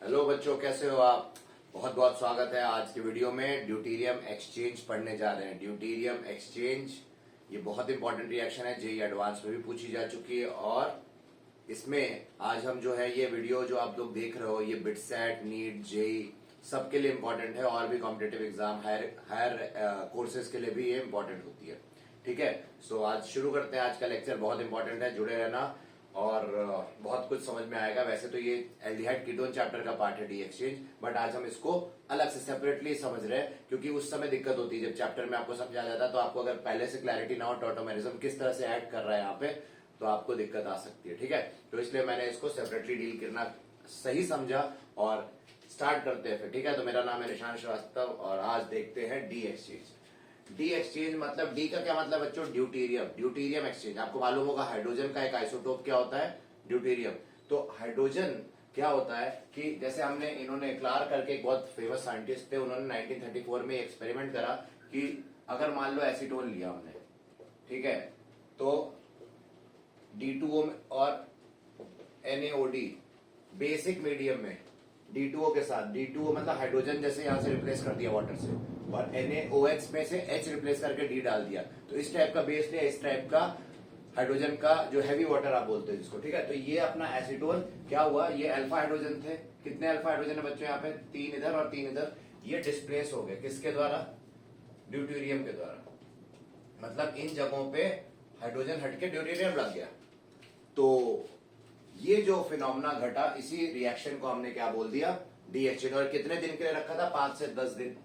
Hello बच्चों, कैसे हो आप। बहुत बहुत स्वागत है आज के वीडियो में। ड्यूटेरियम एक्सचेंज पढ़ने जा रहे हैं। ड्यूटेरियम एक्सचेंज ये बहुत इंपॉर्टेंट रिएक्शन है, जेई एडवांस में भी पूछी जा चुकी है। और इसमें आज हम जो है ये वीडियो जो आप लोग देख रहे हो ये बिटसेट, नीट, जेई सबके लिए इंपॉर्टेंट है और भी कॉम्पिटेटिव एग्जाम हायर कोर्सेज के लिए भी ये इंपॉर्टेंट होती है। ठीक है, सो आज शुरू करते हैं। आज का लेक्चर बहुत इंपॉर्टेंट है, जुड़े रहना और बहुत कुछ समझ में आएगा। वैसे तो ये एल्डिहाइड कीटोन चैप्टर का पार्ट है डी एक्सचेंज, बट आज हम इसको अलग से सेपरेटली समझ रहे हैं क्योंकि उस समय दिक्कत होती है जब चैप्टर में आपको समझा जाता है। तो आपको अगर पहले से क्लैरिटी ना हो टॉटोमेरिज्म किस तरह से ऐड कर रहा है यहाँ पे, तो आपको दिक्कत आ सकती है। ठीक है, तो इसलिए मैंने इसको सेपरेटली डील करना सही समझा और स्टार्ट करते हैं फिर। ठीक है, तो मेरा नाम है निशान श्रीवास्तव और आज देखते हैं डी एक्सचेंज। डी एक्सचेंज मतलब डी का क्या मतलब बच्चों, ड्यूटेरियम। ड्यूटेरियम एक्सचेंज आपको मालूम होगा हाइड्रोजन का एक आइसोटोप क्या होता है, ड्यूटेरियम। तो हाइड्रोजन क्या होता है कि जैसे इन्होंने क्लार्क करके एक बहुत फेमस साइंटिस्ट थे, उन्होंने 1934 में एक्सपेरिमेंट करा कि अगर मान लो एसीटोन लिया हमने, ठीक है, तो D2O और NaOD बेसिक मीडियम में D2O के साथ, D2O मतलब हाइड्रोजन जैसे यहां से रिप्लेस कर दिया वाटर से, और NaOH में से H रिप्लेस करके D डाल दिया, तो इस टाइप का बेस लिया, इस टाइप का हाइड्रोजन का जो हैवी वाटर आप बोलते हैं जिसको। ठीक है, तो ये अपना एसीटोन क्या हुआ, ये अल्फा हाइड्रोजन थे। कितने अल्फा हाइड्रोजन है बच्चों यहाँ पे, 3 इधर और 3 इधर। ये डिस्प्लेस हो गए किसके द्वारा, ड्यूटेरियम के द्वारा। मतलब इन जगहों पे हाइड्रोजन हटके ड्यूटेरियम लग गया। तो ये जो फिनोमेना घटा, इसी रिएक्शन को हमने क्या बोल दिया, डी एक्सचेंज। और कितने दिन के लिए रखा था, 5 से 10 दिन,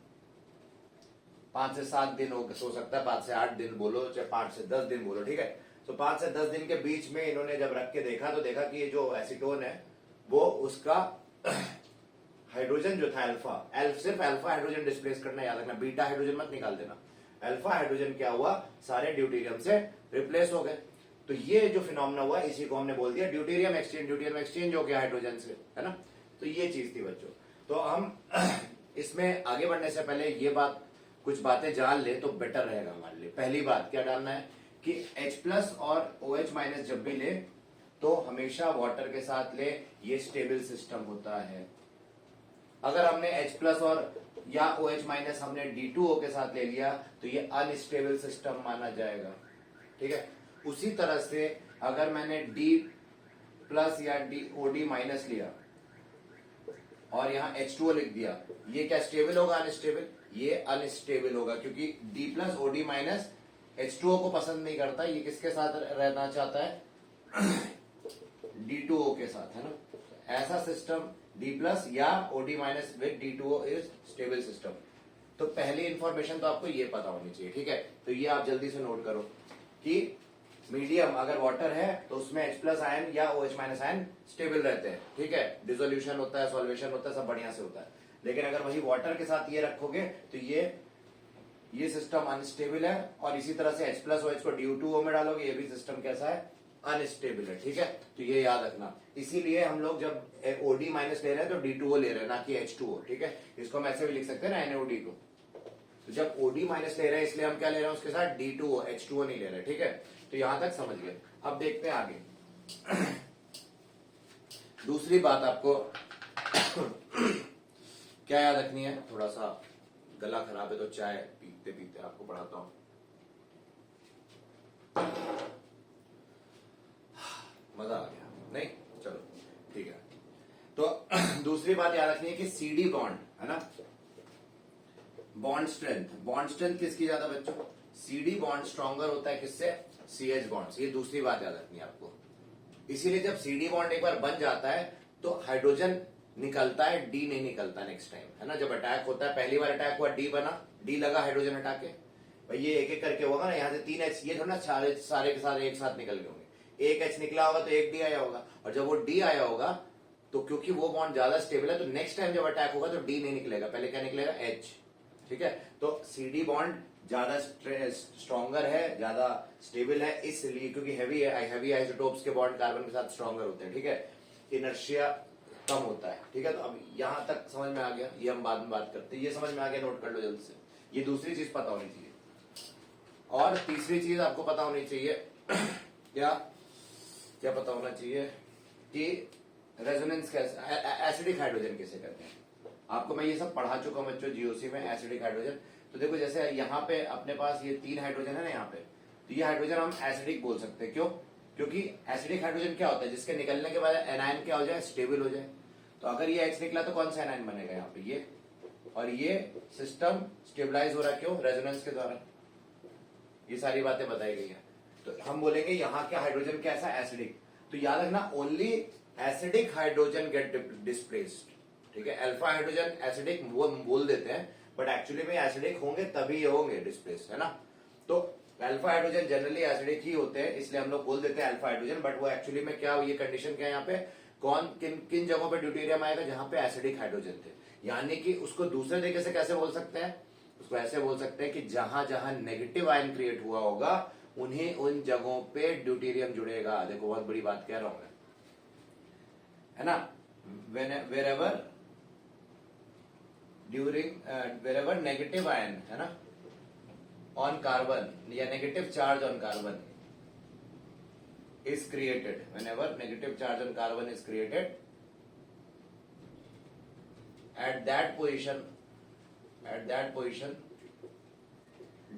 5 से 7 दिन हो सकता है, 5 से 8 दिन बोलो, चाहे 5 से 10 दिन बोलो। ठीक है, तो 5 से 10 दिन के बीच में इन्होंने जब रख के देखा तो देखा कि ये जो एसीटोन है वो उसका हाइड्रोजन जो था अल्फा, सिर्फ अल्फा हाइड्रोजन डिस्प्लेस करना याद रखना, बीटा हाइड्रोजन मत निकाल देना। अल्फा हाइड्रोजन क्या हुआ, सारे ड्यूटेरियम से रिप्लेस हो गए। तो ये जो फिनोमेना हुआ इसी को हमने बोल दिया ड्यूटेरियम एक्सचेंज। ड्यूटेरियम एक्सचेंज हो गया हाइड्रोजन से, है ना। तो ये चीज थी बच्चों। तो हम इसमें आगे बढ़ने से पहले ये बात, कुछ बातें जान ले तो बेटर रहेगा हमारे लिए। पहली बात क्या जानना है कि H+ और OH- जब भी ले तो हमेशा वाटर के साथ ले, ये स्टेबल सिस्टम होता है। अगर हमने H+ और या OH- हमने D2O के साथ ले लिया तो ये अनस्टेबल सिस्टम माना जाएगा। ठीक है, उसी तरह से अगर मैंने D+ या OD- लिया और यहां H2O लिख दिया, ये क्या स्टेबल होगा, अनस्टेबल? ये अनस्टेबल होगा क्योंकि D+ OD- H2O को पसंद नहीं करता। ये किसके साथ रहना चाहता है, D2O के साथ, है ना। ऐसा सिस्टम D+ या OD- with D2O is stable system. तो पहली इंफॉर्मेशन तो आपको ये पता होनी चाहिए। ठीक है, तो ये आप जल्दी से नोट करो कि मीडियम अगर वाटर है तो उसमें H+ आयन या OH- आयन स्टेबल रहते हैं। ठीक है, डिसोल्यूशन होता है, सॉल्वेशन होता है, सब बढ़िया से होता है। लेकिन अगर वही वाटर के साथ ये रखोगे तो ये सिस्टम अनस्टेबल है। और इसी तरह से H+ OH को D2O में डालोगे, ये भी सिस्टम कैसा है, अनस्टेबल है। ठीक है, तो ये याद रखना। इसीलिए हम लोग जब OD- ले रहे हैं तो D2O ले रहे हैं, ना कि H2O। ठीक है, इसको हम ऐसे भी लिख सकते हैं ना, NaOD को। तो जब OD- ले रहे हैं इसलिए हम क्या ले रहे हैं उसके साथ, D2O, H2O नहीं ले रहे। ठीक है, तो यहां तक समझ गए। अब देखते हैं आगे। दूसरी बात आपको क्या याद रखनी है, थोड़ा सा गला खराब है तो चाय पीते पीते आपको पढ़ाता हूं। मजा आ गया नहीं, चलो ठीक है। तो दूसरी बात याद रखनी है कि CD बॉन्ड, है ना, बॉन्ड स्ट्रेंथ किसकी ज्यादा बच्चों, CD बॉन्ड स्ट्रॉन्गर होता है किससे, CH बॉन्ड। ये दूसरी बात याद रखनी है आपको। इसीलिए जब CD बॉन्ड एक बार बन जाता है तो हाइड्रोजन निकलता है, D नहीं निकलता नेक्स्ट टाइम, है ना। जब अटैक होता है, पहली बार अटैक हुआ, D बना, D लगा हाइड्रोजन हटा के, भाई ये एक एक करके होगा ना। यहाँ से 3 H, ये थोड़ा ना सारे के सारे एक साथ निकल गए होंगे। एक H निकला होगा तो एक D आया होगा, और जब वो D आया होगा तो क्योंकि वो बॉन्ड ज्यादा स्टेबल है तो नेक्स्ट टाइम जब अटैक होगा तो D नहीं निकलेगा, पहले क्या निकलेगा, H। ठीक है, तो CD बॉन्ड ज्यादा स्ट्रॉन्गर है, ज्यादा स्टेबल है, इसलिए क्योंकि हैवी आइसोटोप्स के बॉन्ड कार्बन के साथ स्ट्रॉन्गर होते हैं। ठीक है, इनर्शिया कम होता है। ठीक है, तो अब यहां तक समझ में आ गया, ये हम बाद में बात करते हैं। ये समझ में आ गया, नोट कर लो जल्दी से। ये दूसरी चीज पता होनी चाहिए। और तीसरी चीज आपको पता होनी चाहिए क्या क्या पता होना चाहिए कि रेजोनेंस कैसे, एसिडिक हाइड्रोजन कैसे करते हैं, आपको मैं ये सब पढ़ा चुका हूं बच्चों जीओसी में, एसिडिक हाइड्रोजन। तो देखो जैसे यहाँ पे अपने पास ये 3 हाइड्रोजन है ना यहाँ पे, तो ये हाइड्रोजन हम एसिडिक बोल सकते हैं। क्यों? क्योंकि एसिडिक हाइड्रोजन क्या होता है, जिसके निकलने के बाद एनायन क्या हो जाए, स्टेबल हो जाए। तो अगर ये H निकला तो कौन सा एनायन बनेगा यहाँ पे, ये, और ये सिस्टम स्टेबलाइज हो रहा है, क्यों? रेजोनेंस के द्वारा। ये सारी बातें बताई गई है। तो हम बोलेंगे यहाँ क्या हाइड्रोजन कैसा, एसिडिक। तो याद रखना, only acidic hydrogen get displaced, ठीक है। अल्फा हाइड्रोजन एसिडिक वो बोल देते हैं, बट एक्चुअली में एसिडिक होंगे तभी ये होंगे डिस्प्लेस, है ना। तो अल्फा हाइड्रोजन जनरली एसिडिक ही होते हैं, इसलिए हम लोग बोल देते हैं अल्फा हाइड्रोजन। बट वो एक्चुअली में क्या, ये कंडीशन क्या है यहाँ पे, कौन किन किन जगहों पे ड्यूटेरियम आएगा, जहां पे एसिडिक हाइड्रोजन थे। यानी कि उसको दूसरे तरीके से कैसे बोल सकते हैं, उसको ऐसे बोल सकते हैं कि जहां जहां नेगेटिव आयन क्रिएट हुआ होगा उन्हीं उन जगहों पे ड्यूटेरियम जुड़ेगा। देखो बहुत बड़ी बात कह रहा हूं मैं, है ना। वेरेवर वेरेवर नेगेटिव आयन, है ना, ऑन कार्बन या negative charge on carbon is created, whenever negative charge on carbon is created, at that position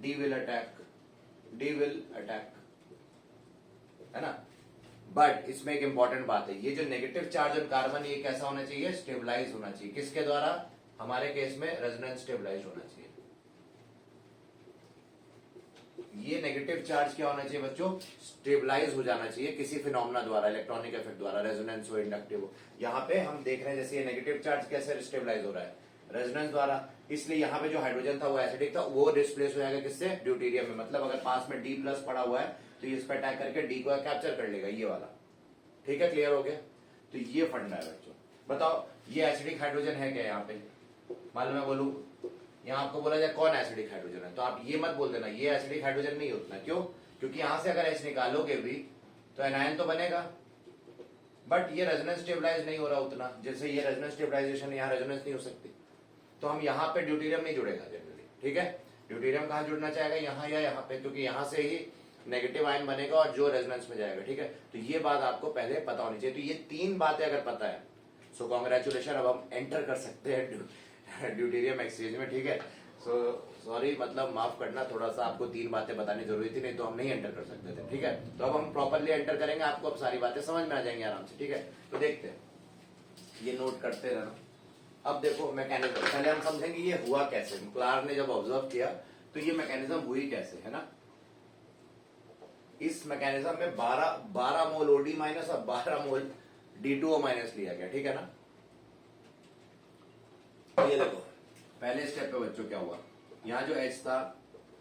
D will attack, है ना। बट इसमें एक इंपॉर्टेंट बात है, ये जो नेगेटिव चार्ज ऑन कार्बन ये कैसा होना चाहिए, स्टेबलाइज होना चाहिए। किसके द्वारा? हमारे केस में रेजोनेंस स्टेबलाइज होना चाहिए। ये नेगेटिव चार्ज क्या होना चाहिए बच्चों, स्टेबलाइज हो जाना चाहिए किसी फिनोमेना द्वारा, इलेक्ट्रॉनिक इफेक्ट द्वारा, रेजोनेंस हो, इंडक्टिव हो। यहाँ पे हम देख रहे हैं जैसे ये नेगेटिव चार्ज कैसे स्टेबलाइज हो रहा है, रेजोनेंस द्वारा। इसलिए यहाँ पे जो हाइड्रोजन था वो एसिडिक था, वो डिस्प्लेस हो जाएगा किससे, ड्यूटेरियम में। मतलब अगर पास में D प्लस पड़ा हुआ है तो ये इस पर अटैक करके D को कैप्चर कर लेगा, ये वाला। ठीक है, क्लियर हो गया। तो ये फंडा है बच्चों। बताओ ये एसिडिक हाइड्रोजन है क्या यहाँ पे, मान लो मैं बोलूं यहाँ आपको बोला जाए कौन एसिडिक हाइड्रोजन है, तो आप ये मत बोल देना ये एसिडिक हाइड्रोजन नहीं उतना। क्यों? क्योंकि यहां से अगर H निकालोगे भी तो एनायन तो बनेगा, बट ये रेजोनेंस स्टेबलाइज नहीं हो रहा उतना, जैसे ये रेजोनेंस स्टेबलाइजेशन यहाँ रेजोनेंस नहीं हो सकती। तो हम यहाँ पे ड्यूटेरियम नहीं जुड़ेगा जनरली, ठीक है। ड्यूटेरियम कहाँ जुड़ना चाहेगा, यहाँ या यहाँ पे, क्योंकि यहाँ से ही नेगेटिव आयन बनेगा और जो रेजोनेंस में जाएगा, ठीक है। तो ये बात आपको पहले पता होनी चाहिए। तो ये 3 बातें अगर पता है, सो कॉन्ग्रेचुलेशन, अब हम एंटर कर सकते हैं ड्यूटेरियम एक्सचेंज में, ठीक है। सो सॉरी, मतलब माफ करना, थोड़ा सा आपको 3 बातें बतानी जरूरी थी, नहीं तो हम नहीं एंटर कर सकते थे, ठीक है। तो अब हम प्रॉपरली एंटर करेंगे, आपको अब सारी बातें समझ में आ जाएंगी आराम से, ठीक है। तो देखते हैं, ये नोट करते रहना। अब देखो मैकेनिज्म, पहले हम समझेंगे ये हुआ कैसे। क्लार्क ने जब ऑब्जर्व किया तो ये मैकेनिज्म हुई कैसे, है ना। इस मैकेनिज्म में 12 मोल OD माइनस और 12 मोल D2O माइनस लिया गया, ठीक है ना। ये देखो पहले स्टेप पे बच्चों क्या हुआ, यहाँ जो H था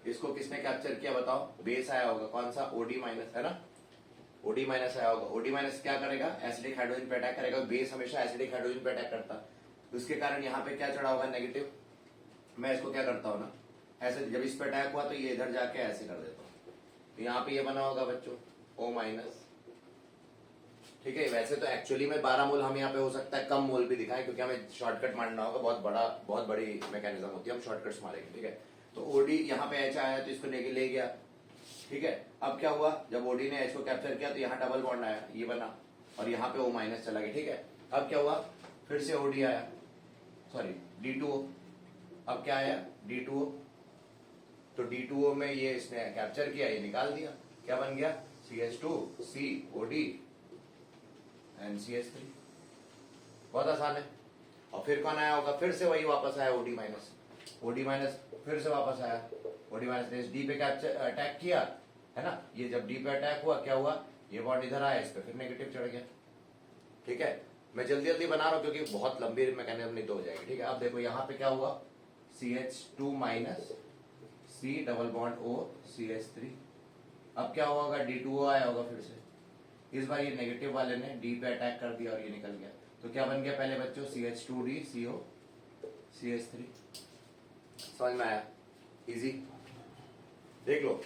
इसको किसने कैप्चर किया बताओ, बेस आया होगा, कौन सा, OD माइनस, है ना। OD माइनस आया होगा। OD माइनस क्या करेगा, एसिडिक हाइड्रोजन पे अटैक करेगा। बेस हमेशा एसिडिक हाइड्रोजन पे अटैक करता, उसके कारण यहाँ पे क्या चढ़ा होगा, नेगेटिव। मैं इसको क्या करता हूँ ना, ऐसे जब इस पे अटैक हुआ तो ये इधर जाके ऐसे कर देता हूँ, तो यहाँ पे ये बना होगा बच्चों O माइनस, ठीक है। वैसे तो एक्चुअली में 12 मोल हम यहाँ पे हो सकता है कम मोल भी दिखाएं, क्योंकि हमें शॉर्टकट मारना होगा, बहुत बड़ी मैकेनिज्म होती है, हम शॉर्टकट्स मारेंगे, ठीक है। तो OD यहाँ पे H आया तो इसको ले गया, ठीक है। अब क्या हुआ, जब OD ने H को कैप्चर किया तो यहाँ डबल बॉन्ड आया, ये बना, और यहाँ पे O माइनस चला गया, ठीक है। अब क्या हुआ, फिर से OD आया, सॉरी D2O, अब क्या आया D2O, तो D2O में ये इसने कैप्चर किया, ये निकाल दिया, क्या बन गया, CH2 COD एंड CH3। बहुत आसान है। और फिर कौन आया होगा, फिर से वही वापस आया OD माइनस फिर से वापस आया, OD माइनस ने इस D पे कैप्चर अटैक किया, है ना। ये जब D पे अटैक हुआ क्या हुआ, ये बॉन्ड इधर आया, इस पे फिर नेगेटिव चढ़ गया, ठीक है। मैं जल्दी बना रहा हूं क्योंकि बहुत लंबी मैकेनिज्म नहीं तो हो जाएगी, ठीक है। अब देखो यहाँ पे क्या हुआ, CH2 minus C double bond O CH3। अब क्या हुआ होगा, D2O आया होगा फिर से, इस बार ये नेगेटिव वाले ने D पे अटैक कर दिया और ये निकल गया। तो क्या बन गया पहले बच्चों, CH2D CO CH3। समझ में आया, इजी। देख लो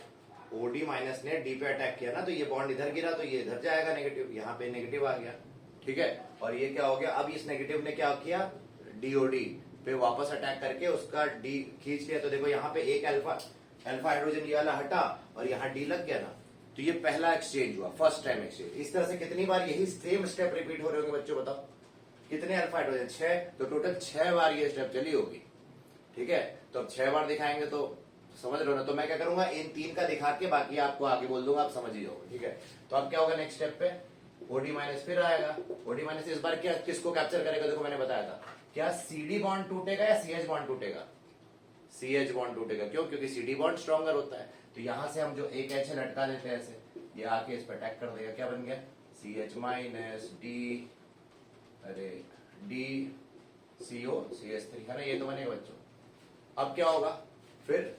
OD माइनस ने D पे अटैक किया ना, तो ये बॉन्ड इधर गिरा तो ये इधर जाएगा नेगेटिव, यहाँ पे नेगेटिव आ गया, ठीक है। और ये क्या हो गया, अब इस नेगेटिव ने क्या किया, DOD पे वापस अटैक करके उसका D खींच लिया। तो देखो यहाँ पे एक अल्फा हाइड्रोजन ये वाला हटा और यहाँ D लग गया ना, तो ये पहला एक्सचेंज हुआ, फर्स्ट टाइम एक्सचेंज। इस तरह से कितनी बार यही सेम स्टेप रिपीट हो रहे होंगे बच्चों, बताओ कितने अल्फा हाइड्रोजन? 6, तो टोटल 6 बार ये स्टेप चली होगी। ठीक है, तो अब 6 बार दिखाएंगे तो समझ रहे हो ना। तो मैं क्या करूंगा, इन 3 का दिखा के बाकी आपको आगे बोल दूंगा, आप समझ ही जाओगे। ठीक है, तो अब क्या होगा नेक्स्ट स्टेप पे, ओडी माइनस फिर आएगा। ओडी माइनस इस बार क्या किसको कैप्चर करेगा? देखो मैंने बताया था, क्या सीडी बॉन्ड टूटेगा या सीएच बॉन्ड टूटेगा? सीएच बॉन्ड टूटेगा। क्यों? क्योंकि सीडी बॉन्ड स्ट्रॉन्गर होता है। तो यहां से हम जो एक एच लटका देते हैं ऐसे, ये आके इस पर अटैक कर देगा। क्या बन गया? CH माइनस डी, अरे डी CO CH3 है ना, ये तो बनेगा बच्चों। अब क्या होगा फिर,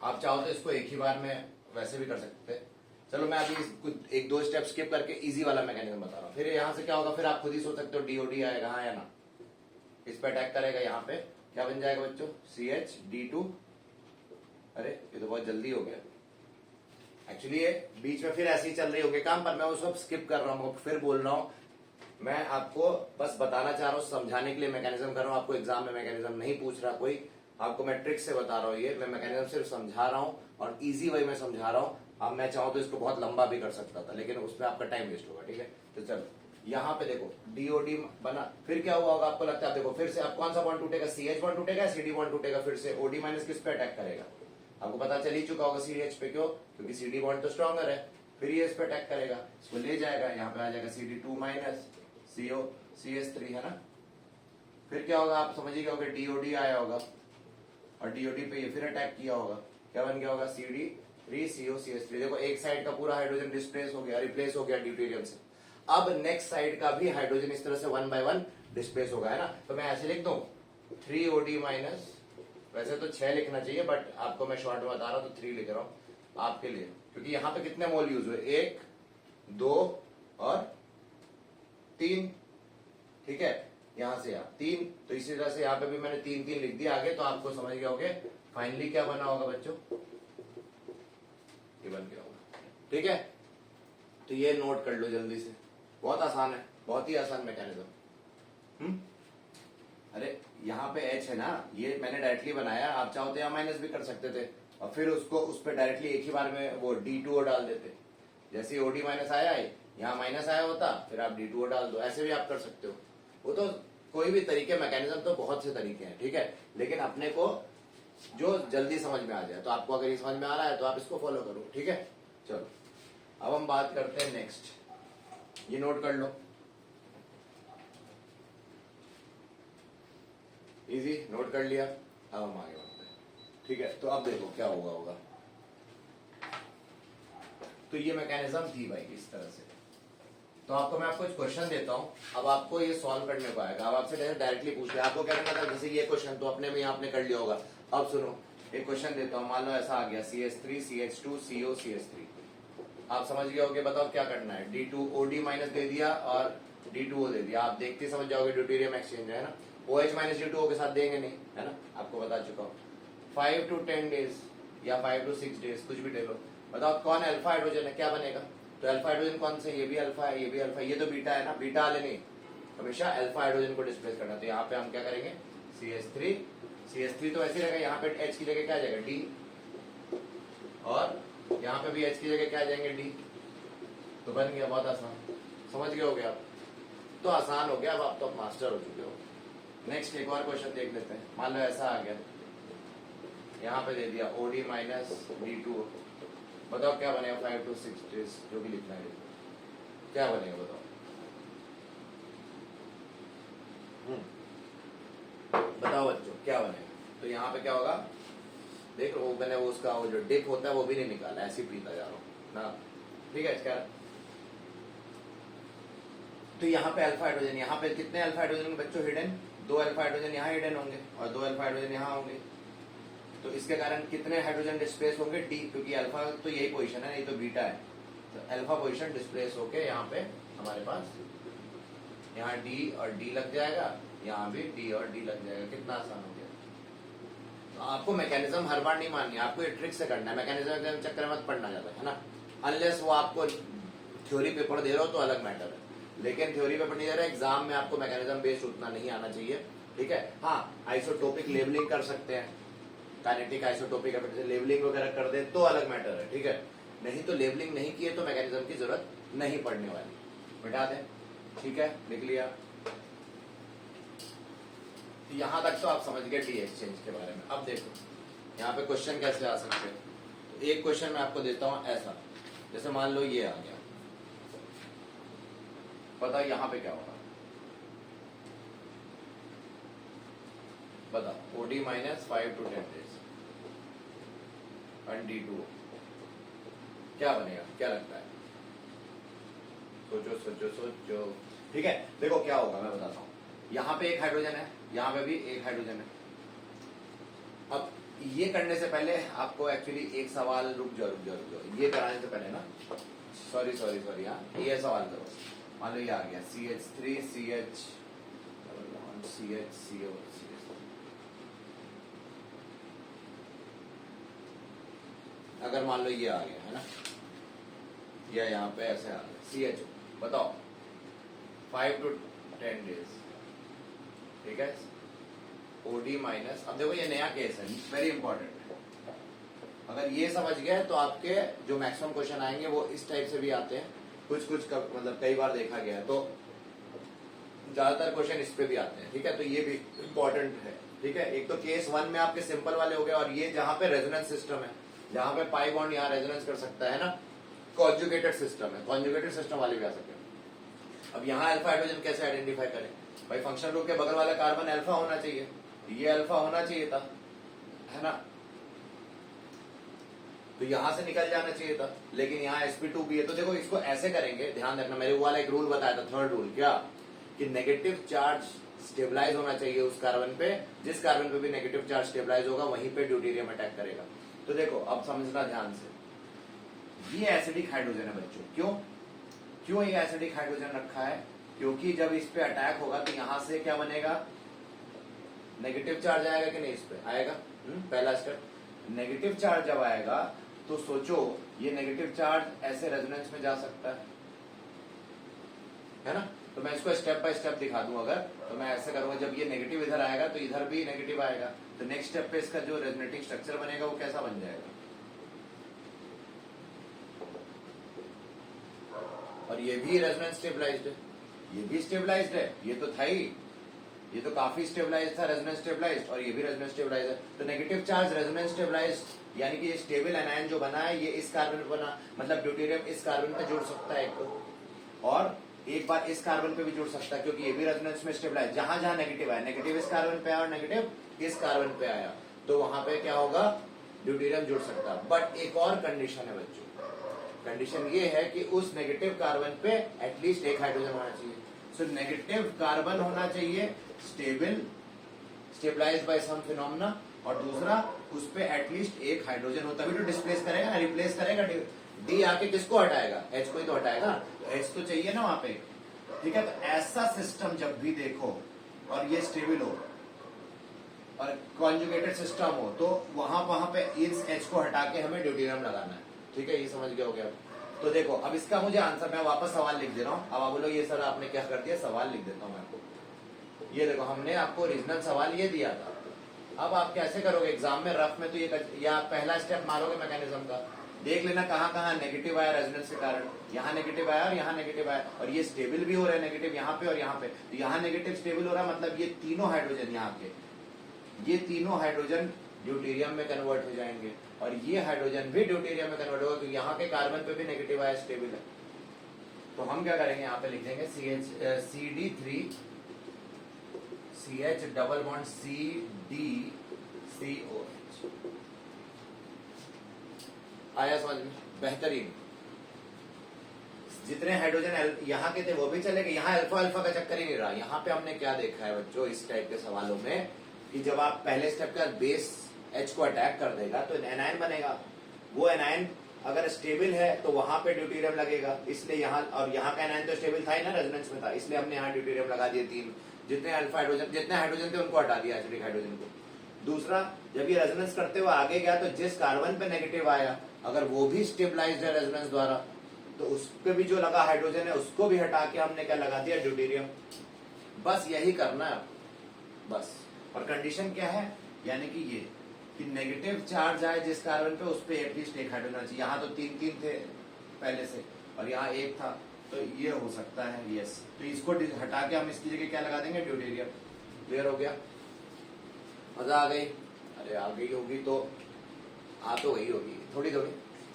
आप चाहो तो इसको एक ही बार में वैसे भी कर सकते हैं। चलो मैं अभी कुछ 1-2 स्टेप स्किप करके इजी वाला मैकेनिज्म बता रहा हूँ। फिर यहां से क्या होगा, फिर आप खुद ही सोच सकते हो, DOD आएगा हाँ या ना, इस पे अटैक करेगा। यहाँ पे क्या बन जाएगा बच्चों? CH2D। अरे ये तो बहुत जल्दी हो गया। एक्चुअली ये बीच में फिर ऐसे ही चल रही होगी काम, पर मैं उसको स्किप कर रहा हूँ, फिर बोल रहा हूँ। मैं आपको बस बताना चाह रहा हूँ, समझाने के लिए मैकेनिज्म कर रहा हूँ। आपको एग्जाम में मैकेनिज्म नहीं पूछ रहा कोई, आपको मैं ट्रिक से बता रहा हूँ। ये मैं मैकेनिज्म सिर्फ समझा रहा हूँ और इजी वे में समझा रहा हूँ। अब मैं चाहूँ तो इसको बहुत लंबा भी कर सकता था, लेकिन उसमें आपका टाइम वेस्ट होगा। ठीक है, तो चलो यहाँ पे देखो DOD बना, फिर क्या हुआ होगा आपको लगता है? देखो फिर से अब कौन सा बॉन्ड टूटेगा? CH बॉन्ड टूटेगा, CD बॉन्ड टूटेगा। फिर से OD माइनस किस पे अटैक करेगा? आपको पता चल ही चुका होगा, CH पे। क्यों? क्योंकि CD बॉन्ड तो स्ट्रॉन्गर है। फिर ये इस पे अटैक करेगा, इसको ले जाएगा, यहाँ पे आ जाएगा CD2 माइनस CO CH3 है ना। फिर क्या होगा आप समझ ही गए होगे, DOD आया होगा और DOD पे ये फिर अटैक किया होगा। क्या बन गया होगा? CD3 CO CH3। देखो एक साइड का पूरा हाइड्रोजन डिस्प्लेस हो गया, रिप्लेस हो गया ड्यूटेरियम से। अब नेक्स्ट साइड का भी हाइड्रोजन इस तरह से 1 by 1 डिस्प्लेस होगा, है ना। तो मैं ऐसे लिख दूं 3OD माइनस, वैसे तो 6 लिखना चाहिए बट आपको मैं शॉर्ट में बता रहा हूं तो 3 लिख रहा हूं आपके लिए, क्योंकि यहाँ पे कितने मोल यूज हुए? 1, 2 और 3। ठीक है, यहां से यहाँ 3, तो इसी तरह से यहाँ पे भी मैंने 3-3 लिख दिया आगे, तो आपको समझ गया होगे फाइनली क्या बना होगा बच्चों, ये बन गया होगा। ठीक है, तो ये नोट कर लो जल्दी से, बहुत आसान है, बहुत ही आसान मैकेनिज्म। अरे यहाँ पे H है ना, ये मैंने डायरेक्टली बनाया, आप चाहो तो यहाँ माइनस भी कर सकते थे और फिर उसको उस पर डायरेक्टली एक ही बार में वो D2O डाल देते। जैसे ही OD माइनस आया है, यहाँ माइनस आया होता, फिर आप D2O डाल दो, ऐसे भी आप कर सकते हो। वो तो कोई भी तरीके, मैकेनिज्म तो बहुत से तरीके हैं। ठीक है, लेकिन अपने को जो जल्दी समझ में आ जाए, तो आपको अगर ये समझ में आ रहा है तो आप इसको फॉलो करो। ठीक है, चलो अब हम बात करते हैं नेक्स्ट, ये नोट कर लो, इजी नोट कर लिया। अब हम आगे बढ़ते हैं। ठीक है, तो अब देखो क्या होगा। तो ये मैकेनिज्म थी भाई इस तरह से। तो आपको मैं कुछ क्वेश्चन देता हूं, अब आपको ये सॉल्व करने को आएगा। अब आपसे डायरेक्टली पूछ रहे, आपको क्या करना था, जैसे ये क्वेश्चन तो अपने में आपने कर लिया होगा। अब सुनो, एक क्वेश्चन देता हूं, मान लो ऐसा आ गया CH3 CH2 CO CH3। आप समझ गए होगे, बताओ क्या करना है। D2OD माइनस दे दिया और D2O दे दिया, आप देखते समझ जाओगे ड्यूटेरियम एक्सचेंज है ना। OH माइनस D2O के साथ देंगे नहीं, है ना, आपको बता चुका हूँ। 5 to 10 days या 5 to 6 days, कुछ भी ले लो। बताओ कौन अल्फा हाइड्रोजन है, क्या बनेगा? तो अल्फा हाइड्रोजन कौन से? ये भी अल्फा है, ये भी अल्फा, ये तो बीटा है ना, बीटा वाले नहीं, हमेशा अल्फा हाइड्रोजन को डिस्प्लेस करना। तो यहाँ पे हम क्या करेंगे, CH3 तो ऐसे रहेगा, यहाँ पे H की जगह क्या आ जाएगा? D, और यहाँ पे भी H की जगह क्या आ जाएंगे? D। तो बन गया, बहुत आसान, समझ गए हो गया आप, तो आसान हो गया, अब आप तो मास्टर हो चुके हो। नेक्स्ट एक और क्वेश्चन देख लेते हैं, मान लो ऐसा आ गया, यहाँ पे दे दिया OD माइनस D2O। बताओ क्या बनेगा? 5 to 6 days, जो भी लिखना है, क्या बनेगा बताओ। बताओ बच्चों क्या बनेगा? तो यहाँ पे क्या होगा, देख वो मैंने उसका वो जो डिप होता है वो भी नहीं निकाला, ऐसे ही पीता जा रहा हूँ ना। ठीक है, इसका तो यहाँ पे अल्फा हाइड्रोजन, यहाँ पे कितने अल्फा हाइड्रोजन बच्चों हिडन? 2 अल्फा हाइड्रोजन यहाँ हिडन होंगे और 2 अल्फा हाइड्रोजन यहाँ होंगे। तो इसके कारण कितने हाइड्रोजन डिस्प्लेस होंगे? D, क्योंकि अल्फा तो यही पोजीशन है, नहीं तो बीटा है। तो अल्फा पोजीशन डिस्प्लेस होके यहाँ पे हमारे पास यहाँ D और D लग जाएगा, यहाँ भी D और D लग जाएगा। कितना आसान हो गया। तो आपको मैकेनिज्म हर बार नहीं माननी है, आपको ये ट्रिक से करना है। मैकेनिज्म के चक्कर में मत पड़ना जाता है ना, अनलेस वो आपको थ्योरी पेपर दे रहे हो तो अलग मैटर है, लेकिन थ्योरी पेपर नहीं दे रहा, एग्जाम में आपको मैकेनिज्म बेस्ड उतना नहीं आना चाहिए। ठीक है, हाँ आइसोटोपिक लेबलिंग कर सकते हैं, काइनेटिक आइसोटोपिक एफिनिटी लेबलिंग वगैरह कर दे तो अलग मैटर है, ठीक है। नहीं तो लेबलिंग नहीं किए तो मैकेनिज्म की जरूरत नहीं पड़ने वाली, बिठा दें, ठीक है, लिख लिया। तो यहां तक तो आप समझ गए डी एक्सचेंज के बारे में। अब देखो यहाँ पे क्वेश्चन कैसे आ सकते हैं। तो एक क्वेश्चन मैं आपको देता हूं ऐसा, जैसे मान लो ये आ गया, बताओ यहाँ पे क्या होगा, बताओ OD minus 5 to 10 days and D2 क्या बनेगा, क्या लगता है, सोचो सोचो सोचो, ठीक है। देखो क्या होगा मैं बताता हूं, यहाँ पे एक हाइड्रोजन है, यहाँ पे भी एक हाइड्रोजन है। अब ये करने से पहले आपको एक्चुअली एक सवाल, रुक जाओ, ये कराने से पहले ना, सॉरी हाँ, ये सवाल करो। मान लो ये आ गया CH3 CH CHCO, अगर मान लो ये आ गया है ना, या यहाँ पे ऐसे आ गया CHO, बताओ 5 to 10 days, ठीक है। OD माइनस, अब देखो ये नया केस है, वेरी इंपॉर्टेंट। अगर ये समझ गए तो आपके जो मैक्सिमम क्वेश्चन आएंगे वो इस टाइप से भी आते हैं, कुछ मतलब कई बार देखा गया है, तो ज्यादातर क्वेश्चन इस पे भी आते हैं, ठीक है। तो ये भी इंपॉर्टेंट है, ठीक है। एक तो केस 1 में आपके सिंपल वाले हो गए, और ये जहां पे रेजोनेंस सिस्टम है, जहां पे पाई बॉन्ड यहाँ रेजोनेंस कर सकता है ना, कॉन्जुगेटेड सिस्टम है, कॉन्जुगेटेड सिस्टम वाले भी आ सकते हैं। अब यहाँ अल्फा हाइड्रोजन कैसे आइडेंटिफाई करें, भाई फंक्शनल ग्रुप के बगल वाला कार्बन अल्फा होना चाहिए, ये अल्फा होना चाहिए था, है ना, तो यहां से निकल जाना चाहिए था, लेकिन यहाँ sp2 भी है। तो देखो इसको ऐसे करेंगे, ध्यान रखना, मेरे वो वाला एक रूल बताया था, थर्ड रूल, क्या कि नेगेटिव चार्ज स्टेबलाइज होना चाहिए उस कार्बन पे, जिस कार्बन पे भी नेगेटिव चार्ज स्टेबलाइज होगा वहीं पे ड्यूटेरियम अटैक करेगा। तो देखो अब समझना ध्यान से, ये एसिडिक हाइड्रोजन है बच्चों, क्यों ये एसिडिक हाइड्रोजन रखा है, क्योंकि जब इस पे अटैक होगा तो यहां से क्या बनेगा, नेगेटिव चार्ज आएगा कि नहीं, इस पे आएगा, पहला स्टेप। नेगेटिव चार्ज जब आएगा तो सोचो ये नेगेटिव चार्ज ऐसे रेजोनेंस में जा सकता है ना। तो मैं इसको स्टेप बाय स्टेप दिखा दूं, अगर तो मैं ऐसे करूंगा, जब ये नेगेटिव इधर आएगा तो इधर भी नेगेटिव आएगा, तो नेक्स्ट स्टेप पे इसका जो रेजोनेटिंग स्ट्रक्चर बनेगा वो कैसा बन जाएगा, और ये भी रेजोनेंस स्टेबलाइज्ड है, ये भी स्टेबलाइज्ड है, ये तो था ही, ये तो काफी स्टेबलाइज था, रेजोनेंस स्टेबलाइज्ड, और ये भी रेजोनेंस स्टेबलाइज है। तो नेगेटिव चार्ज रेजोनेंस स्टेबलाइज्ड, यानी कि ये स्टेबल एनायन जो बना है ये इस कार्बन पे बना, मतलब ड्यूटेरियम इस कार्बन पे जुड़ सकता है एक तो, और एक बार इस कार्बन पे भी जुड़ सकता है, क्योंकि ये भी रेजोनेंस में स्टेबलाइज, जहां जहां नेगेटिव आया, नेगेटिव इस कार्बन पे आया और नेगेटिव इस कार्बन पे आया, तो वहां पे क्या होगा, ड्यूटेरियम जुड़ सकता है। बट एक और कंडीशन है बच्चों, कंडीशन ये है कि उस नेगेटिव कार्बन पे एटलीस्ट एक हाइड्रोजन होना चाहिए। सो नेगेटिव कार्बन होना चाहिए स्टेबल, स्टेबलाइज्ड बाय सम फिनोमेना, और दूसरा उस पे एटलीस्ट एक हाइड्रोजन हो, तभी तो डिस्प्लेस करेगा, रिप्लेस करेगा। डी आके किसको हटाएगा, एच को ही तो हटाएगा, तो एच तो चाहिए ना वहां पे, ठीक है। तो ऐसा सिस्टम जब भी देखो और ये स्टेबल हो और कॉन्जुगेटेड सिस्टम हो, तो वहां पे इस एच को हटा के हमें ड्यूटेरियम लगाना है, ठीक है, ये समझ गए हो गया। तो देखो अब इसका मुझे आंसर, मैं वापस सवाल लिख दे रहा हूँ, अब आप बोलो ये सर आपने क्या कर दिया, सवाल लिख देता हूँ मैं आपको। ये देखो हमने आपको रीजनल सवाल ये दिया था, अब आप कैसे करोगे एग्जाम में, रफ में तो ये या पहला स्टेप मारोगे मैकेनिज्म का, देख लेना कहाँ कहाँ नेगेटिव आया रेजोनेंस के कारण, यहाँ नेगेटिव आया और यहाँ नेगेटिव आया, और ये स्टेबल भी हो रहा है नेगेटिव यहाँ पे और यहाँ पे, तो यहाँ नेगेटिव स्टेबल हो रहा है, मतलब ये तीनों हाइड्रोजन यहाँ के, ये तीनों हाइड्रोजन ड्यूटेरियम में कन्वर्ट हो जाएंगे, और ये हाइड्रोजन भी ड्यूटेरियम में कन्वर्ट होगा, क्योंकि यहाँ के कार्बन पे भी नेगेटिव आया, स्टेबल है। तो हम क्या करेंगे, यहाँ पे लिख देंगे CD3 CH double bond CDCOH। आया समझ में, बेहतरीन। जितने हाइड्रोजन यहाँ के थे वो भी चले गए, यहाँ अल्फा अल्फा का चक्कर ही नहीं रहा। यहाँ पे हमने क्या देखा है बच्चों इस टाइप के सवालों में, कि जब आप पहले स्टेप का बेस H को अटैक कर देगा तो एनायन बनेगा, वो एनायन अगर स्टेबल है तो वहां पे ड्यूटेरियम लगेगा, इसलिए यहाँ, और यहाँ का एनायन तो स्टेबल था ही ना, रेजोनेंस में था, इसलिए हमने यहाँ ड्यूटेरियम लगा दिए तीन, जितने अल्फा हाइड्रोजन, जितने हाइड्रोजन थे उनको हटा दिया एसिडिक हाइड्रोजन को। दूसरा, जब ये रेजोनेंस करते हुए आगे गया तो जिस कार्बन पे नेगेटिव आया, अगर वो भी स्टेबलाइज्ड है रेजोनेंस द्वारा, तो उस पे भी जो लगा हाइड्रोजन है उसको भी हटा के हमने क्या लगा दिया, ड्यूटेरियम। बस यही करना है बस। और कंडीशन क्या है, यानी कि ये कि नेगेटिव चार्ज आए जिस कार्बन पे, उस पे एटलीस्ट एक हाइड्रोजन चाहिए। यहाँ तो तीन तीन थे पहले से और यहाँ एक था, तो ये हो सकता है यस। तो इसको हटा के हम इसकी जगह क्या लगा देंगे, ड्यूटेरियम। क्लियर हो गया, मजा आ गई? अरे आ गई होगी तो आ तो गई होगी, थोड़ी थोड़ी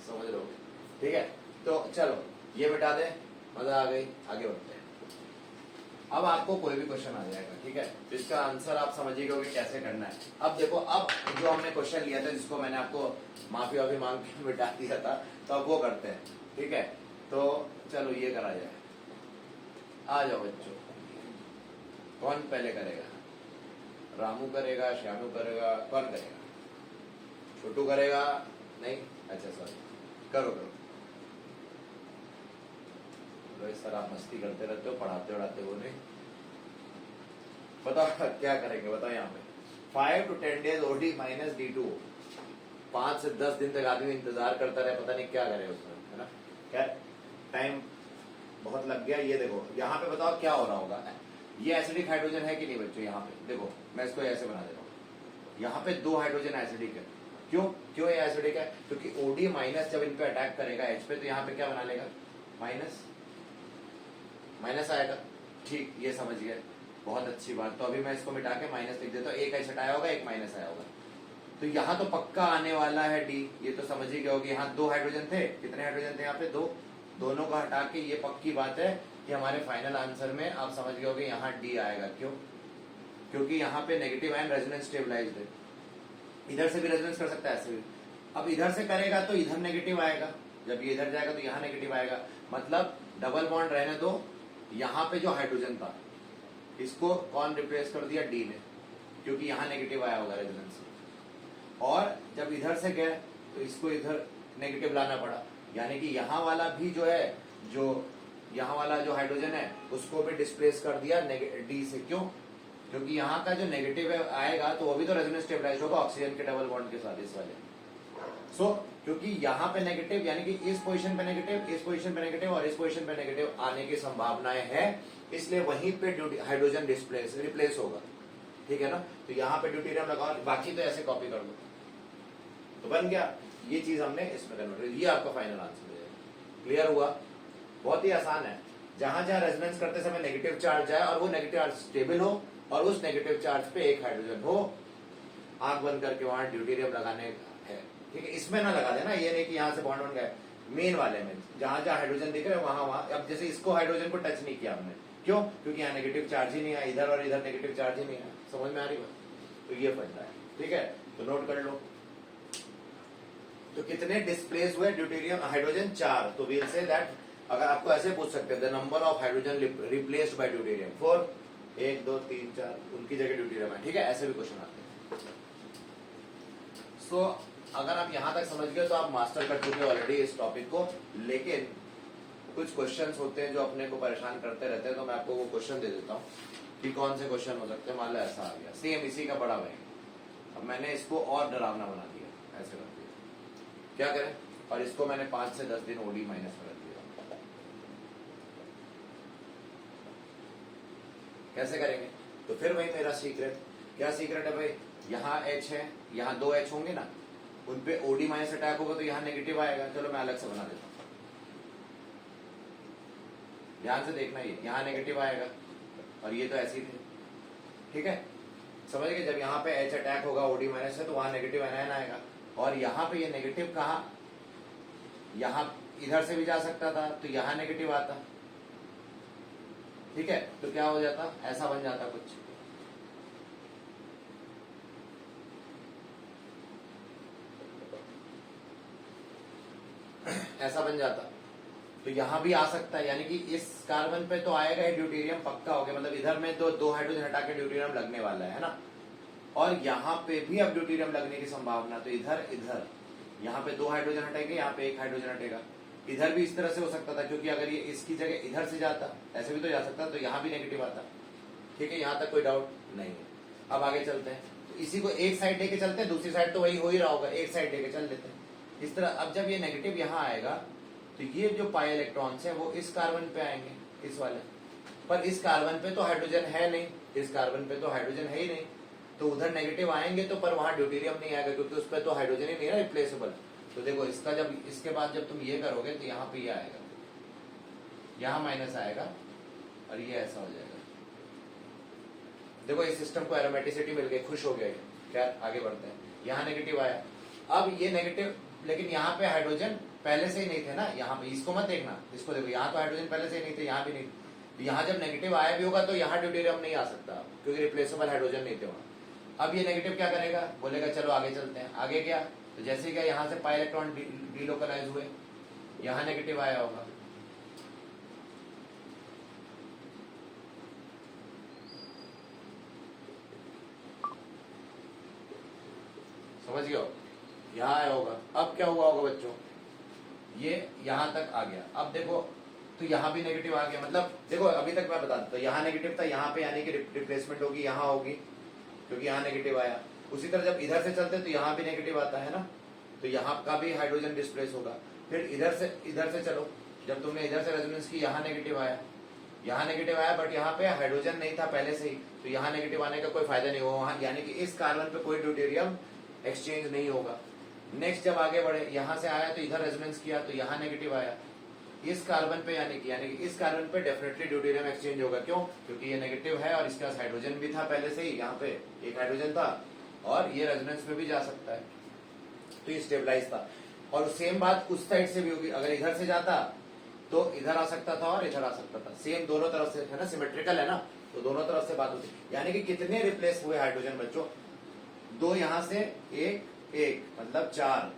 समझ लोगे। ठीक है, तो चलो ये मिटा दें, मजा आ गई, आगे बढ़ते हैं। अब आपको कोई भी क्वेश्चन आ जाएगा, ठीक है, तो इसका आंसर आप समझिएगा कि कैसे करना है। अब देखो, अब जो हमने क्वेश्चन लिया था जिसको मैंने आपको माफी वाफी मांग के मिटा दिया था, तो अब वो करते हैं। ठीक है, तो चलो ये करा जाए। आ जाओ बच्चों, कौन पहले करेगा? रामू करेगा, श्यामू करेगा, कौन करेगा? छोटू करेगा? नहीं, अच्छा सॉरी, करो करो। सर आप मस्ती करते रहते हो, पढ़ाते उड़ाते हो नहीं। बताओ क्या करेंगे, बताओ। यहाँ पे 5 to 10 days OD minus D2, 5 से 10 दिन तक आदमी इंतजार करता रहे, पता नहीं क्या करे उसमें, है ना। क्या टाइम बहुत लग गया। ये देखो यहाँ पे बताओ क्या हो रहा होगा। ये एसिडिक हाइड्रोजन है कि नहीं बच्चों? यहाँ पे देखो, मैं इसको ऐसे बना दे रहा हूँ। यहाँ पे 2 हाइड्रोजन एसिडिक है। क्यों क्यों ये एसिडिक है? क्योंकि OD माइनस जब इन पे अटैक करेगा H पे, तो यहाँ पे क्या बना लेगा, माइनस। माइनस आएगा, ठीक, ये समझ गए, बहुत अच्छी बात। तो अभी मैं इसको मिटा के माइनस लिख देता हूँ। एक H हटाया होगा, एक माइनस आया होगा, तो यहाँ तो पक्का आने वाला है D। ये तो समझ ही गए होगे। यहाँ 2 हाइड्रोजन थे, कितने हाइड्रोजन थे यहाँ पे? 2। दोनों को हटा के ये पक्की बात है कि हमारे फाइनल आंसर में आप समझ गए होगे यहाँ D आएगा। क्यों? क्योंकि यहाँ पे नेगेटिव आयन रेजोनेंस स्टेबलाइज्ड है। इधर से भी रेजोनेंस कर सकता है, ऐसे भी। अब इधर से करेगा तो इधर नेगेटिव आएगा, जब ये इधर जाएगा तो यहाँ नेगेटिव आएगा। मतलब डबल बॉन्ड रहने दो। यहाँ पे जो हाइड्रोजन था, इसको कौन रिप्लेस कर दिया? D ने, क्योंकि यहाँ नेगेटिव आया होगा रेजोनेंस से। और जब इधर से गए तो इसको इधर नेगेटिव लाना पड़ा, यानी कि यहाँ वाला भी जो है, जो यहाँ वाला जो हाइड्रोजन है, उसको भी डिस्प्लेस कर दिया D से। क्यों? क्योंकि यहाँ का जो नेगेटिव आएगा तो वो भी तो रेजोनेंस स्टेबलाइज होगा ऑक्सीजन के डबल बॉन्ड के साथ, इस वाले। क्योंकि यहाँ पे नेगेटिव, यानी कि इस पोजीशन पे नेगेटिव, इस पोजीशन पे नेगेटिव और इस पोजीशन पे नेगेटिव आने की संभावनाएं हैं, इसलिए वहीं पे हाइड्रोजन रिप्लेस होगा। ठीक है ना। तो यहाँ पे ड्यूटेरियम लगाओ, बाकी तो ऐसे कॉपी कर दो, तो बन गया। ये चीज हमने इसमें कन्वर्ट, ये आपका फाइनल आंसर है। क्लियर हुआ? बहुत ही आसान है। जहां जहां रेजोनेंस करते समय नेगेटिव चार्ज आए और वो नेगेटिव चार्ज स्टेबल हो और उस नेगेटिव चार्ज पे एक हाइड्रोजन हो, आंख बंद करके वहां ड्यूटेरियम लगाने है। ठीक है, इसमें ना लगा देना, ये नहीं कि यहाँ से बॉन्ड बन गए। मेन वाले में जहां जहां हाइड्रोजन दिख रहे हैं वहां वहां। अब जैसे इसको हाइड्रोजन को टच नहीं किया हमने, क्यों? क्योंकि यहाँ नेगेटिव चार्ज ही नहीं है, इधर और इधर नेगेटिव चार्ज ही नहीं है। समझ में आ रही बात? तो ये फंडा है। ठीक है, तो नोट कर लो। तो कितने डिस्प्लेस हुए ड्यूटेरियम हाइड्रोजन? 4। तो वील से दैट, अगर आपको ऐसे पूछ सकते हैं, the number of hydrogen replaced by deuterium 4। 1 2 3 4, उनकी जगह ड्यूटेरियम है। ठीक है, ऐसे भी क्वेश्चन आते हैं। सो अगर आप यहां तक समझ गए तो आप मास्टर कर चुके ऑलरेडी इस टॉपिक को। लेकिन कुछ क्वेश्चंस होते हैं जो अपने को परेशान करते रहते हैं, तो मैं आपको वो क्वेश्चन दे देता हूँ कि कौन से क्वेश्चन हो सकते हैं। मान लो ऐसा आ गया, सेम इसी का बड़ा भाई, अब मैंने इसको और डरावना बना दिया, ऐसे कर दिया, क्या करें? और इसको मैंने 5 से 10 दिन OD माइनस कर दिया। कैसे करेंगे? तो फिर वही मेरा सीक्रेट। क्या सीक्रेट है भाई? यहाँ H है, यहाँ 2 H होंगे ना, उन पे OD माइनस अटैक होगा तो यहाँ नेगेटिव आएगा। चलो मैं अलग से बना देता हूँ, ध्यान से देखना। ये यहाँ नेगेटिव आएगा और ये तो ऐसे ही थे। ठीक है, समझ गए? जब यहाँ पे H अटैक होगा OD माइनस से, तो वहां नेगेटिव आयन आएगा। और यहाँ पे ये नेगेटिव कहा, यहाँ इधर से भी जा सकता था, तो यहाँ नेगेटिव आता। ठीक है, तो क्या हो जाता? ऐसा बन जाता कुछ। ऐसा बन जाता। तो यहां भी आ सकता है, यानी कि इस कार्बन पे तो आएगा ही ड्यूटेरियम, पक्का हो गया। मतलब इधर में तो 2 हाइड्रोजन हटा के ड्यूटेरियम लगने वाला है ना। और यहाँ पे भी अब ड्यूटेरियम लगने की संभावना, तो इधर इधर यहाँ पे 2 हाइड्रोजन हटेंगे, यहाँ पे 1 हाइड्रोजन हटेगा। इधर भी इस तरह से हो सकता था, क्योंकि अगर ये इसकी जगह इधर से जाता, ऐसे भी तो जा सकता, तो यहाँ भी नेगेटिव आता। ठीक है, यहाँ तक कोई डाउट नहीं है। अब आगे चलते हैं, तो इसी को एक साइड लेके चलते हैं, दूसरी साइड तो वही हो ही रहा होगा, एक साइड लेके चल लेते हैं इस तरह। अब जब ये नेगेटिव यहाँ आएगा, तो ये जो पाई इलेक्ट्रॉन्स है वो इस कार्बन पे आएंगे, इस वाले। पर इस कार्बन पे तो हाइड्रोजन है नहीं, इस कार्बन पे तो हाइड्रोजन है ही नहीं, तो उधर नेगेटिव आएंगे तो पर वहां ड्यूटेरियम नहीं आएगा क्योंकि उस पर तो हाइड्रोजन ही नहीं है रिप्लेसेबल। तो देखो इसका जब इसके बाद जब तुम ये करोगे तो यहाँ पे ये आएगा, यहाँ माइनस आएगा और ये ऐसा हो जाएगा। देखो इस सिस्टम को एरोमेटिसिटी मिल गई, खुश हो गया। क्या आगे बढ़ते हैं, यहाँ नेगेटिव आया, अब ये नेगेटिव, लेकिन यहाँ पे हाइड्रोजन पहले से ही नहीं थे ना, यहाँ पे इसको मत देखना, इसको देखो, यहाँ तो हाइड्रोजन पहले से ही नहीं थे, यहाँ भी नहीं। तो यहाँ जब नेगेटिव आया भी होगा तो यहाँ ड्यूटेरियम नहीं आ सकता क्योंकि रिप्लेसेबल हाइड्रोजन नहीं थे वहां। अब ये नेगेटिव क्या करेगा, बोलेगा चलो आगे चलते हैं। आगे क्या, तो जैसे क्या यहाँ से पाई इलेक्ट्रॉन डीलोकलाइज हुए, यहाँ नेगेटिव आया होगा, समझ गए हो, यहाँ आया होगा। अब क्या हुआ होगा बच्चों, ये यहाँ तक आ गया। अब देखो तो यहाँ भी नेगेटिव आ गया, मतलब देखो अभी तक मैं बता देता हूँ, यहाँ नेगेटिव था, यहाँ पे यानी कि रिप्लेसमेंट होगी, यहाँ होगी क्योंकि यहाँ नेगेटिव आया। उसी तरह जब इधर से चलते तो यहाँ भी नेगेटिव आता है ना, तो यहाँ का भी हाइड्रोजन डिस्प्लेस होगा। फिर इधर से चलो, जब तुमने इधर से रेजोनेंस की, यहाँ नेगेटिव आया, यहाँ नेगेटिव आया, बट यहाँ पे हाइड्रोजन नहीं था पहले से ही, तो यहाँ नेगेटिव आने का कोई फायदा नहीं होगा वहां, यानी कि इस कार्बन पे कोई ड्यूटेरियम एक्सचेंज नहीं होगा। नेक्स्ट जब आगे बढ़े, यहाँ से आया तो इधर रेजोनेंस किया तो यहाँ नेगेटिव आया, इस कार्बन पे यानी कि इस कार्बन पे डेफिनेटली ड्यूटेरियम एक्सचेंज होगा। क्यों, क्योंकि ये नेगेटिव है और इसके पास हाइड्रोजन भी था पहले से ही, यहाँ पे एक हाइड्रोजन था और ये रेजोनेंस में भी जा सकता है, तो ये स्टेबलाइज था। और सेम बात उस साइड से भी होगी, अगर इधर से जाता तो इधर आ सकता था और इधर आ सकता था, सेम दोनों तरफ से है ना, सिमेट्रिकल है ना, तो दोनों तरफ से बात होती। यानी कि कितने रिप्लेस हुए हाइड्रोजन बच्चों, दो यहाँ से एक एक, मतलब 4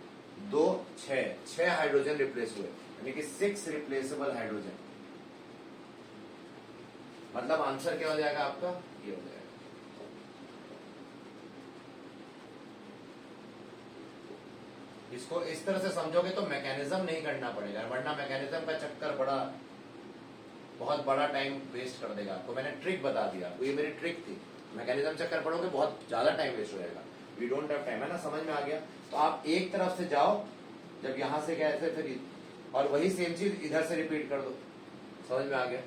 2 6 हाइड्रोजन रिप्लेस हुए, यानी कि 6 रिप्लेसेबल हाइड्रोजन। मतलब आंसर क्या हो जाएगा आपका, ये हो जाएगा। इसको इस तरह से समझोगे तो मैकेनिज्म नहीं करना पड़ेगा, वरना मैकेनिज्म का चक्कर बहुत बड़ा टाइम वेस्ट कर देगा आपको। मैंने ट्रिक बता दिया, ये मेरी ट्रिक थी। मैकेनिज्म चक्कर पड़ोगे बहुत ज्यादा टाइम वेस्ट हो जाएगा, वी डोंट हैव टाइम, है ना, समझ में आ गया। तो आप एक तरफ से जाओ, जब यहां से गए थे फिर, और वही सेम चीज इधर से रिपीट कर दो, समझ में आ गया।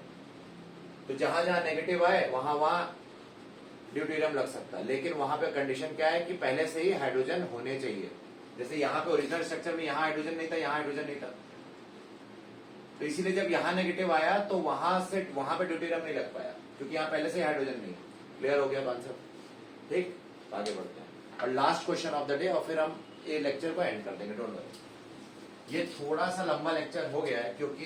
तो जहां जहां नेगेटिव आए वहां वहां ड्यूटेरियम लग सकता है, लेकिन वहां पे कंडीशन क्या है कि पहले से ही हाइड्रोजन होने चाहिए। जैसे यहाँ पे ओरिजिनल स्ट्रक्चर में यहाँ हाइड्रोजन नहीं था, यहाँ हाइड्रोजन नहीं था, तो इसीलिए जब यहाँ नेगेटिव आया तो वहां पे ड्यूटेरियम नहीं लग पाया क्योंकि यहाँ पहले से हाइड्रोजन नहीं। क्लियर हो गया कॉन्सेप्ट, ठीक, आगे बढ़ते हैं। और last question of the day, और फिर हम ये लेक्चर को एंड कर देंगे, डोंट वरी। ये थोड़ा सा लंबा लेक्चर हो गया है क्योंकि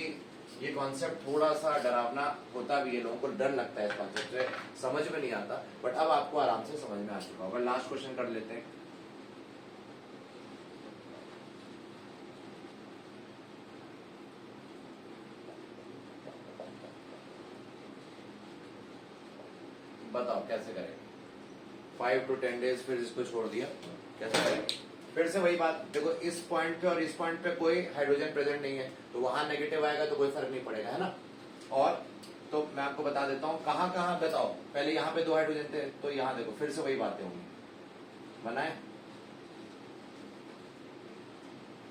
ये कॉन्सेप्ट थोड़ा सा डरावना होता भी है, लोगों को डर लगता है इस कॉन्सेप्ट से, समझ में नहीं आता, बट अब आपको आराम से समझ में आ चुका होगा। लास्ट क्वेश्चन कर लेते हैं। बताओ कैसे करें, 5 to 10 days, फिर इसको छोड़ दिया, कैसे करें। फिर से वही बात, देखो इस पॉइंट पे और इस पॉइंट पे कोई हाइड्रोजन प्रेजेंट नहीं है, तो वहां नेगेटिव आएगा तो कोई फर्क नहीं पड़ेगा, है ना। और तो मैं आपको बता देता हूँ कहाँ कहाँ, बताओ, पहले यहाँ पे 2 हाइड्रोजन थे, तो यहाँ देखो फिर से वही बातें होंगी, बनाए,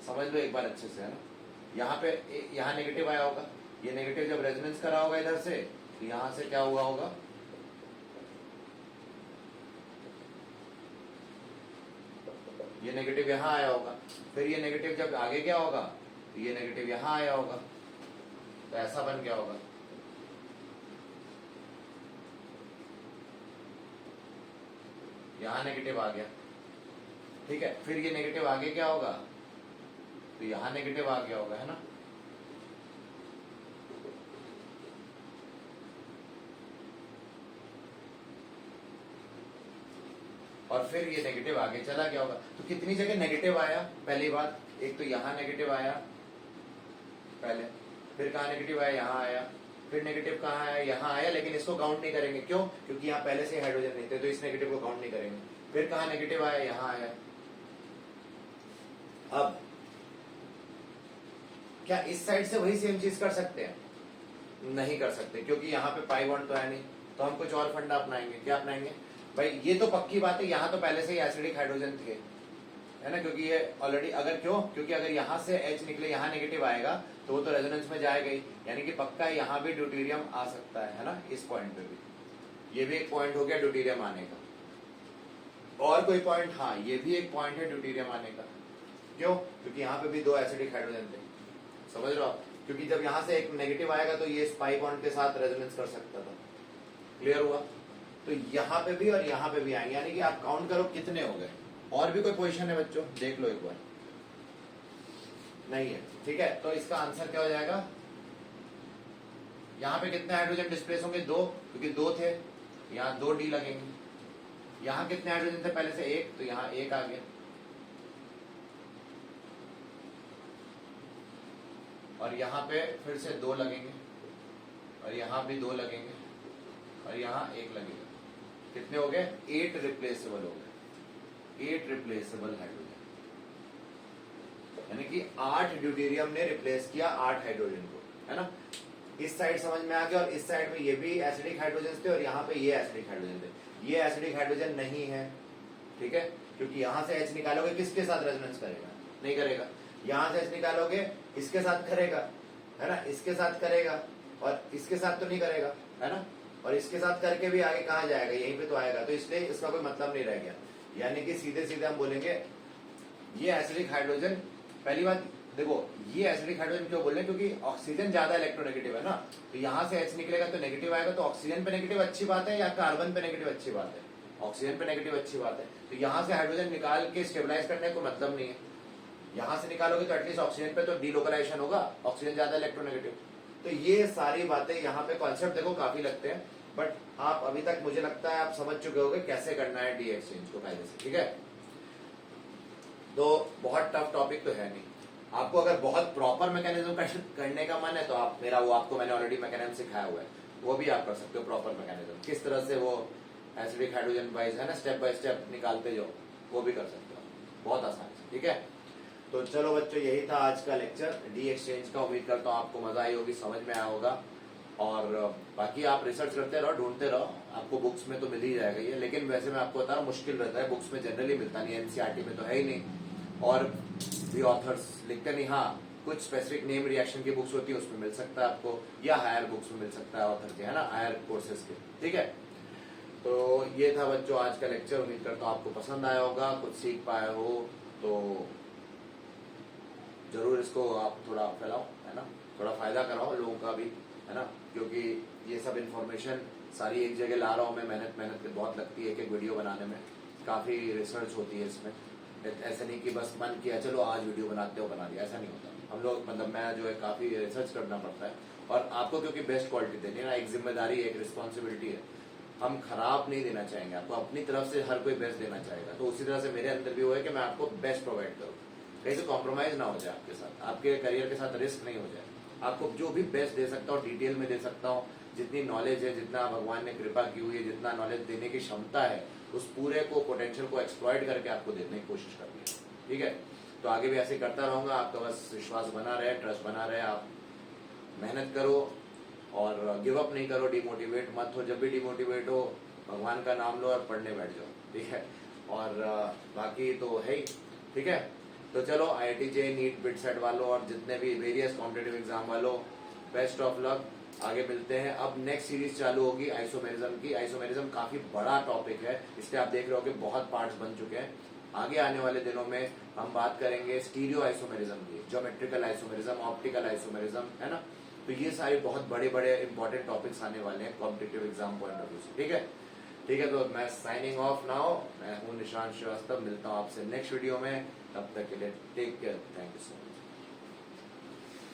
समझ लो एक बार अच्छे से, है ना। यहाँ पे यहाँ नेगेटिव आया होगा, ये नेगेटिव जब रेजोनेंस करा होगा इधर से, तो यहाँ से क्या हुआ होगा, ये नेगेटिव यहाँ आया होगा, फिर ये नेगेटिव जब आगे क्या होगा, तो ये नेगेटिव यहाँ आया होगा, तो ऐसा बन गया होगा। यहाँ नेगेटिव आ गया, ठीक है, फिर ये नेगेटिव आगे क्या होगा, तो यहाँ नेगेटिव आ गया होगा, है ना। और फिर ये नेगेटिव आगे चला गया होगा, तो कितनी जगह नेगेटिव आया, पहली बात, एक तो यहाँ नेगेटिव आया पहले, फिर कहाँ नेगेटिव आया, यहाँ आया, फिर नेगेटिव कहाँ आया, यहाँ आया, लेकिन इसको काउंट नहीं करेंगे, क्यों, क्योंकि यहाँ पहले से हाइड्रोजन नहीं थे, तो इस नेगेटिव को काउंट नहीं करेंगे। फिर कहाँ नेगेटिव आया, यहाँ आया। अब क्या इस साइड से वही सेम चीज कर सकते हैं, नहीं कर सकते, क्योंकि यहाँ पे पाई बॉन्ड तो है नहीं, तो हम कुछ और फंडा अपनाएंगे। क्या अपनाएंगे भाई, ये तो पक्की बात है, यहाँ तो पहले से ही एसिडिक हाइड्रोजन थे, है ना, क्योंकि ये ऑलरेडी, अगर क्यों, क्योंकि अगर यहाँ से H निकले, यहाँ नेगेटिव आएगा तो वो तो रेजोनेंस में जाएगा ही, यानी कि पक्का यहाँ भी ड्यूटेरियम आ सकता है ना, इस पॉइंट पे भी। ये भी एक पॉइंट हो गया ड्यूटेरियम आने का, और कोई पॉइंट? हाँ, ये भी एक पॉइंट है ड्यूटीरियम आने का। क्यों? क्योंकि यहाँ पे भी 2 एसिडिक हाइड्रोजन थे, समझ रहे हो आप? क्योंकि जब यहाँ से एक नेगेटिव आएगा तो ये पाई बॉन्ड के साथ रेजोनेंस कर सकता था। क्लियर हुआ? तो यहाँ पे भी और यहाँ पे भी आएंगे, यानी कि आप काउंट करो कितने हो गए। और भी कोई पोजीशन है बच्चों? देख लो एक बार। नहीं है, ठीक है। तो इसका आंसर क्या हो जाएगा? यहाँ पे कितने हाइड्रोजन डिस्प्लेस होंगे? 2, क्योंकि 2 थे, यहाँ 2 डी लगेंगे। यहाँ कितने हाइड्रोजन थे पहले से? 1, तो यहाँ 1 आ गया। और यहाँ पे फिर से 2 लगेंगे, और यहाँ भी 2 लगेंगे, और यहाँ 1 लगेगा। कितने हो गए? 8 रिप्लेसेबल हो गए, 8 रिप्लेसेबल हाइड्रोजन, यानी कि 8 ड्यूटेरियम ने रिप्लेस किया 8 हाइड्रोजन को, है ना? इस साइड समझ में आ गया। और इस साइड में ये भी एसिडिक हाइड्रोजन थे और यहाँ पे ये एसिडिक हाइड्रोजन थे। ये एसिडिक हाइड्रोजन नहीं है, ठीक है, क्योंकि यहाँ से H निकालोगे किसके साथ रेजोनेंस करेगा? नहीं करेगा। यहाँ से H निकालोगे इसके साथ करेगा, है ना, इसके साथ करेगा, और इसके साथ तो नहीं करेगा, है ना? और इसके साथ करके भी आगे कहाँ जाएगा? यहीं पे तो आएगा। तो इसलिए इसका कोई मतलब नहीं रह गया। यानी कि सीधे सीधे हम बोलेंगे ये एसिडिक हाइड्रोजन, पहली बात देखो, ये एसिडिक हाइड्रोजन क्यों बोल रहे हैं? क्योंकि ऑक्सीजन ज्यादा इलेक्ट्रोनेगेटिव है ना, तो यहाँ से H निकलेगा तो नेगेटिव आएगा। तो ऑक्सीजन पे नेगेटिव अच्छी बात है या कार्बन पे नेगेटिव अच्छी बात है? ऑक्सीजन पे नेगेटिव अच्छी बात है। तो यहाँ से हाइड्रोजन निकाल के स्टेबलाइज करने का मतलब नहीं है। यहाँ से निकालोगे तो एटलीस्ट ऑक्सीजन पे तो डीलोकलाइजेशन होगा, ऑक्सीजन ज्यादा इलेक्ट्रोनेगेटिव। तो ये सारी बातें यहाँ पे कॉन्सेप्ट देखो काफी लगते हैं, बट आप अभी तक मुझे लगता है आप समझ चुके होंगे कैसे करना है डी एक्सचेंज को कायदे से, ठीक है? तो बहुत टफ टॉपिक तो है नहीं। आपको अगर बहुत प्रॉपर मैकेनिज्म करने का मन है तो आप मेरा वो आपको मैंने ऑलरेडी मैकेनिज्म सिखाया हुआ है, वो भी आप कर सकते हो। प्रॉपर मैकेनिज्म किस तरह से वो एसिडिक हाइड्रोजन वाइज है ना, स्टेप बाय स्टेप निकालते जाओ, वो भी कर सकते हो बहुत आसानी से, ठीक है? तो चलो बच्चों, यही था आज का लेक्चर डी एक्सचेंज का। उम्मीद करता हूँ आपको मजा आई होगी, समझ में आया होगा। और बाकी आप रिसर्च करते रहो, ढूंढते रहो, आपको बुक्स में तो मिल ही जाएगा ये। लेकिन वैसे मैं आपको बता रहा हूँ मुश्किल रहता है, बुक्स में जनरली मिलता नहीं है, एनसीईआरटी में तो है ही नहीं, और भी ऑथर्स लिखते नहीं। हाँ, कुछ स्पेसिफिक नेम रिएक्शन की बुक्स होती है उसमें मिल सकता है आपको, या हायर बुक्स में मिल सकता है ऑथर के, है ना, हायर कोर्सेज के, ठीक है? तो ये था बच्चों आज का लेक्चर। उम्मीद करता हूँ आपको पसंद आया होगा, कुछ सीख पाए हो तो जरूर इसको आप थोड़ा फैलाओ, है ना, थोड़ा फायदा कराओ लोगों का भी, है ना, क्योंकि ये सब इन्फॉर्मेशन सारी एक जगह ला रहा हूँ मैं। मेहनत बहुत लगती है कि वीडियो बनाने में, काफी रिसर्च होती है इसमें। ऐसा नहीं कि बस मन किया चलो आज वीडियो बनाते हो, बना दिया, ऐसा नहीं होता। हम लोग मतलब मैं जो है काफी रिसर्च करना पड़ता है, और आपको क्योंकि बेस्ट क्वालिटी देनी है ना, एक जिम्मेदारी, एक रिस्पॉन्सिबिलिटी है। हम खराब नहीं देना चाहेंगे आपको, अपनी तरफ से हर कोई बेस्ट देना चाहेगा। तो उसी तरह से मेरे अंदर भी वो है कि मैं आपको बेस्ट प्रोवाइड करूँ, कहीं से कॉम्प्रोमाइज ना हो जाए आपके साथ, आपके करियर के साथ रिस्क नहीं हो जाए। आपको जो भी बेस्ट दे सकता हूँ डिटेल में दे सकता हूँ, जितनी नॉलेज है, जितना भगवान ने कृपा की हुई है, जितना नॉलेज देने की क्षमता है, उस पूरे को पोटेंशियल को एक्सप्लॉइट करके आपको देने की कोशिश करनी है, ठीक है? तो आगे भी ऐसे करता रहूंगा, आपका बस विश्वास बना रहे, ट्रस्ट बना रहे, आप मेहनत करो और गिव अप नहीं करो, डिमोटिवेट मत हो। जब भी डिमोटिवेट हो भगवान का नाम लो और पढ़ने बैठ जाओ, ठीक है? और बाकी तो है ही, ठीक है? तो चलो IIT JEE NEET BITSAT वालों और जितने भी वेरियस कॉम्पिटिटिव एग्जाम वालों, बेस्ट ऑफ लक। आगे मिलते हैं। अब नेक्स्ट सीरीज चालू होगी आइसोमेरिज्म की। आइसोमेरिज्म काफी बड़ा टॉपिक है, इसलिए आप देख रहे हो कि बहुत पार्ट्स बन चुके हैं। आगे आने वाले दिनों में हम बात करेंगे स्टीरियो आइसोमेरिज्म की, ज्योमेट्रिकल आइसोमेरिज्म, ऑप्टिकल आइसोमेरिज्म, है ना? तो ये सारे बहुत बड़े बड़े इंपॉर्टेंट टॉपिक्स आने वाले हैं competitive exam point of view से, ठीक है? ठीक है, तो मैं साइनिंग ऑफ नाउ। मैं हूँ निशांत श्रीवास्तव, मिलता हूँ आपसे नेक्स्ट वीडियो में। तब तक के लिए take care, thank you so much.